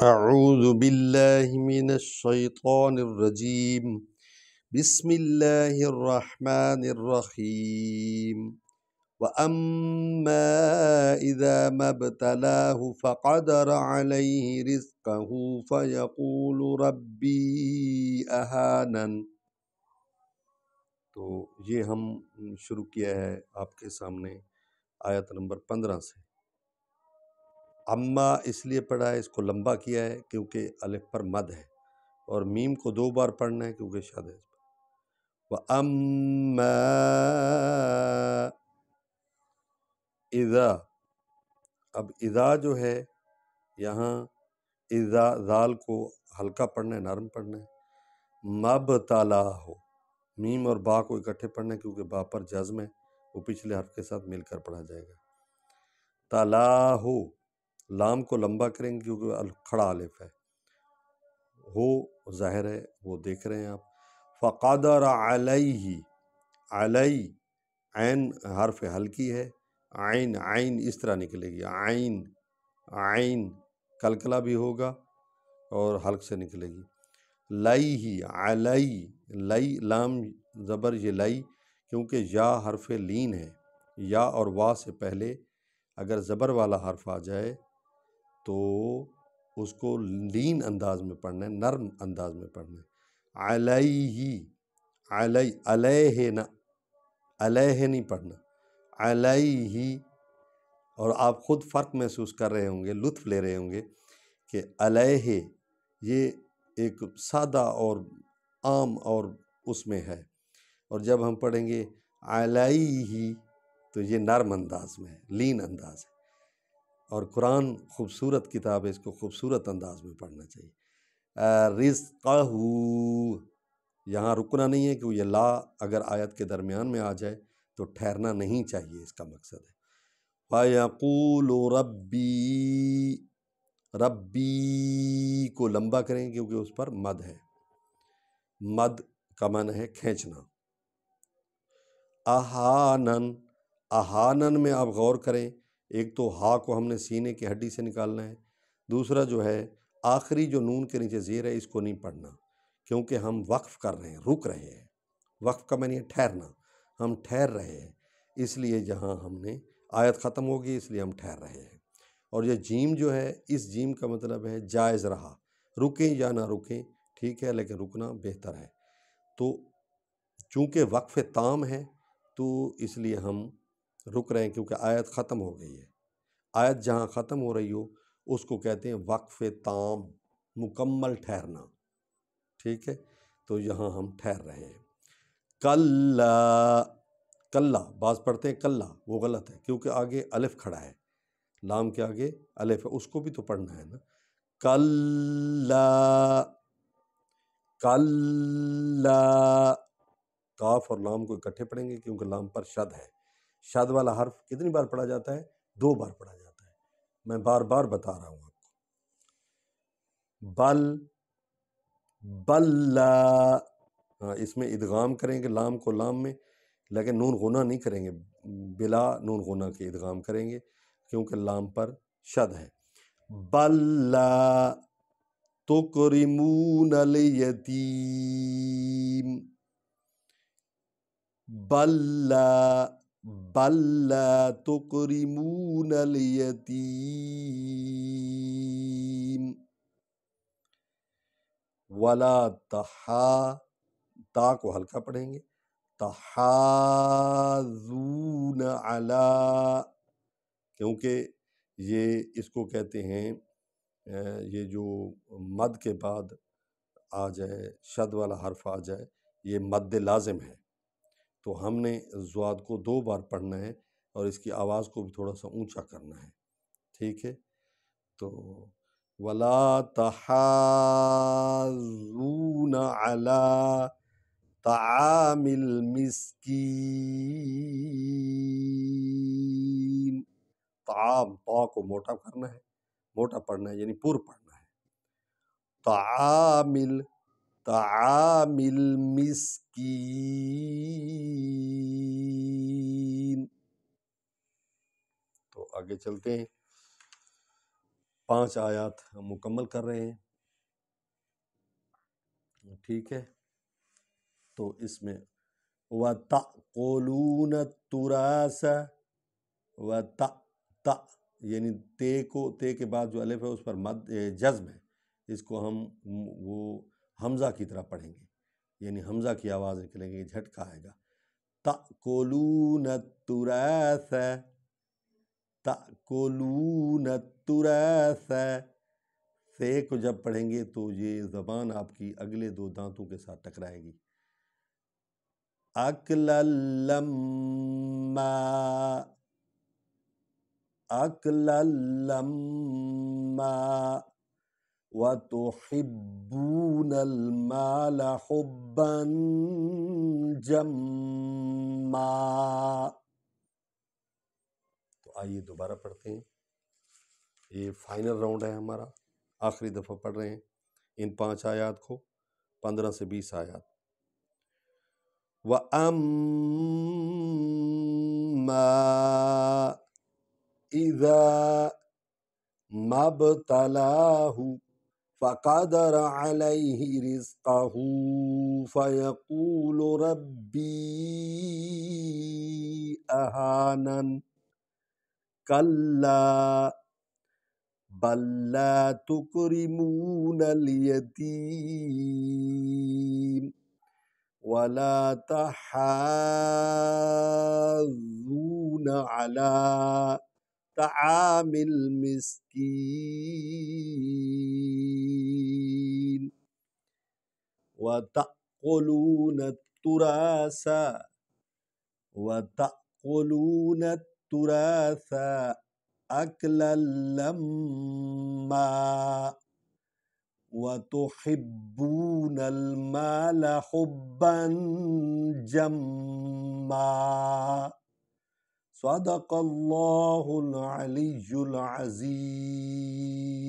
اعوذ باللہ من الشیطان الرجیم بسم اللہ الرحمن الرحیم وَأَمَّا إِذَا مَا ابْتَلَاهُ فَقَدَرَ عَلَيْهِ رِزْقَهُ فَيَقُولُ رَبِّي أَهَانَنِ۔ تو یہ ہم شروع کیا ہے آپ کے سامنے آیت نمبر 15 سے۔ اما اس لیے پڑھا ہے، اس کو لمبا کیا ہے کیونکہ الف پر مد ہے، اور میم کو 2 بار پڑھنا ہے کیونکہ شد ہے۔ وَأَمَّا اذا، اب اذا جو ہے یہاں اذا ذال کو ہلکا پڑھنا ہے، نرم پڑھنا ہے۔ مبتلا ہو، میم اور با کو اکٹھے پڑھنا ہے کیونکہ با پر جزم ہے، وہ پچھلے حرف کے ساتھ مل کر پڑھا جائے گا۔ تلا ہو، لام کو لمبا کریں گے کیونکہ کھڑا الف ہے، ہو ظاہر ہے، وہ دیکھ رہے ہیں آپ۔ فقدر علیہ، علی عین حرف ہلکی ہے، عین عین اس طرح نکلے گی، عین عین کلکلا بھی ہوگا اور حلق سے نکلے گی۔ لئی ہی علی، لئی لام زبر یہ لئی کیونکہ یا حرف لین ہے، یا اور وا سے پہلے اگر زبر والا حرف آ جائے تو اس کو لین انداز میں پڑھنا ہے، نرم انداز میں پڑھنا ہے۔ علیہ، علی علیہ نہ، علیہ نہیں پڑھنا، علیہ۔ اور آپ خود فرق محسوس کر رہے ہوں گے، لطف لے رہے ہوں گے کہ علیہ یہ ایک سادہ اور عام اور اس میں ہے، اور جب ہم پڑھیں گے علیہ تو یہ نرم انداز میں ہے، لین انداز ہے۔ اور قرآن خوبصورت کتاب ہے، اس کو خوبصورت انداز میں پڑھنا چاہیے۔ رزقہ، یہاں رکنا نہیں ہے کہ یہ لا اگر آیت کے درمیان میں آ جائے تو ٹھہرنا نہیں چاہیے، اس کا مقصد ہے۔ فَيَقُولُ رَبِّي، ربی کو لمبا کریں گے کیونکہ اس پر مد ہے، مد کا معنی ہے کھینچنا۔ اہانن، اہانن میں آپ غور کریں، ایک تو ہا کو ہم نے سینے کی ہڈی سے نکالنا ہے، دوسرا جو ہے آخری جو نون کے نیچے زیر ہے اس کو نہیں پڑھنا کیونکہ ہم وقف کر رہے ہیں، رک رہے ہیں۔ وقف کا معنی ہے ٹھہرنا، ہم ٹھہر رہے ہیں، اس لیے جہاں ہم نے آیت ختم ہوگی اس لیے ہم ٹھہر رہے ہیں۔ اور یہ جیم جو ہے، اس جیم کا مطلب ہے جائز رہا، رکیں یا نہ رکیں ٹھیک ہے، لیکن رکنا بہتر ہے۔ تو چونکہ وقف تام ہے تو اس لیے ہم رک رہے ہیں کیونکہ آیت ختم ہو گئی ہے۔ آیت جہاں ختم ہو رہی ہو اس کو کہتے ہیں وقف تام، مکمل ٹھہرنا، ٹھیک ہے، تو یہاں ہم ٹھہر رہے ہیں۔ کلا، کلا بعض پڑھتے ہیں کلا، وہ غلط ہے کیونکہ آگے الف کھڑا ہے، لام کے آگے الف ہے، اس کو بھی تو پڑھنا ہے نا۔ کلا، کلا، کاف اور لام کو اکٹھے پڑھیں گے کیونکہ لام پر شد ہے۔ شد والا حرف کتنی بار پڑھا جاتا ہے؟ 2 بار پڑھا جاتا ہے، میں بار بار بتا رہا ہوں آپ کو۔ بل، بلا، اس میں ادغام کریں گے لام کو لام میں، لیکن نون غنہ نہیں کریں گے، بلا نون غنہ کے ادغام کریں گے کیونکہ لام پر شد ہے۔ بلا تکرمون الیتیم، بلا، بلا تکرمون الیتیم۔ ولا تحا، تا کو ہلکا پڑھیں گے، تحاضون علی، کیونکہ یہ اس کو کہتے ہیں یہ جو مد کے بعد آ جائے، شد والا حرف آ جائے، یہ مد لازم ہے، تو ہم نے ضاد کو 2 بار پڑھنا ہے اور اس کی آواز کو بھی تھوڑا سا اونچا کرنا ہے، ٹھیک ہے۔ تو وَلَا تَحَاضُّونَ عَلَىٰ طَعَامِ الْمِسْكِينِ، طعام، طا کو موٹا کرنا ہے، موٹا پڑھنا ہے یعنی پر پڑھنا ہے۔ طعام المسکین۔ تو آگے چلتے ہیں۔ 5 آیات ہم مکمل کر رہے ہیں، ٹھیک ہے؟ تو اس میں وَتَأْكُلُونَ التُّرَاثَ یعنی تے کے بعد جو الف ہے اس پر مد جزم ہے، اس کو ہم وہ حمزہ کی طرح پڑھیں گے، یعنی حمزہ کی آواز نکلیں گے، جھٹکا آئے گا۔ تَأْكُلُونَ التُّرَاثَ، تَأْكُلُونَ التُّرَاثَ، سے کو جب پڑھیں گے تو یہ زبان آپ کی اگلے 2 دانتوں کے ساتھ ٹکرائے گی۔ أَكْلًا لَمَّا، أَكْلًا لَمَّا، وَتُحِبُّونَ الْمَالَ حُبًّا جَمًّا۔ تو آئیے دوبارہ پڑھتے ہیں، یہ فائنل راؤنڈ ہے ہمارا، آخری دفعہ پڑھ رہے ہیں ان 5 آیات کو، 15 سے 20 آیات۔ وَأَمَّا إِذَا مَا ابْتَلَاهُ فَقَدَرَ عَلَيْهِ رِزْقَهُ فَيَقُولُ رَبِّي أَهَانَنِ، كَلَّا بَل لَّا تُكْرِمُونَ الْيَتِيمَ وَلَا تَحَاضُّونَ عَلَىٰ طَعَامِ الْمِسْكِينِ وَتَأْكُلُونَ التُّرَاثَ أَكْلًا لَمًّا، وَتُحِبُّونَ الْمَالَ حُبًّا جَمًّا۔ صدق اللہ العلی العظیم۔